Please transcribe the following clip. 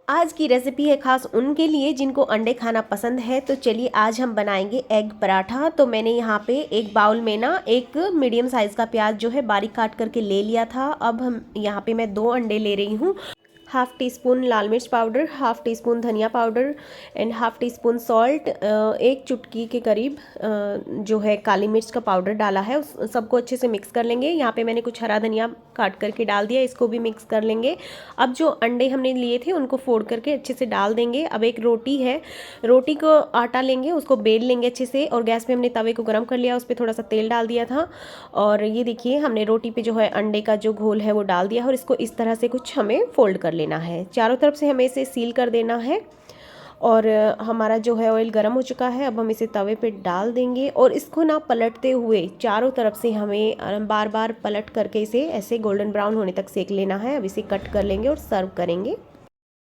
आज की रेसिपी है खास उनके लिए जिनको अंडे खाना पसंद है। तो चलिए आज हम बनाएंगे एग पराठा। तो मैंने यहाँ पे एक बाउल में ना एक मीडियम साइज़ का प्याज जो है बारीक काट करके ले लिया था। अब हम यहाँ पे मैं 2 अंडे ले रही हूँ। हाफ़ टी स्पून लाल मिर्च पाउडर, हाफ़ टी स्पून धनिया powder and half tea spoon salt, एक चुटकी के करीब जो है काली मिर्च का पाउडर डाला है। उस सबको अच्छे से मिक्स कर लेंगे। यहाँ पे मैंने कुछ हरा धनिया काट करके डाल दिया, इसको भी मिक्स कर लेंगे। अब जो अंडे हमने लिए थे उनको फोड़ करके अच्छे से डाल देंगे। अब एक रोटी है, रोटी को आटा लेंगे, उसको बेल लेंगे अच्छे से और गैस पे हमने तवे को गर्म कर लिया, उस पर थोड़ा सा तेल डाल दिया था और ये देखिए हमने रोटी पे जो है अंडे का जो घोल है वो डाल दिया और इसको इस तरह से कुछ हमें फोल्ड कर लेना है। चारों तरफ से हमें इसे सील कर देना है और हमारा जो है ऑयल गर्म हो चुका है। अब हम इसे तवे पे डाल देंगे और इसको ना पलटते हुए चारों तरफ से हमें बार बार पलट करके इसे ऐसे गोल्डन ब्राउन होने तक सेक लेना है। अब इसे कट कर लेंगे और सर्व करेंगे।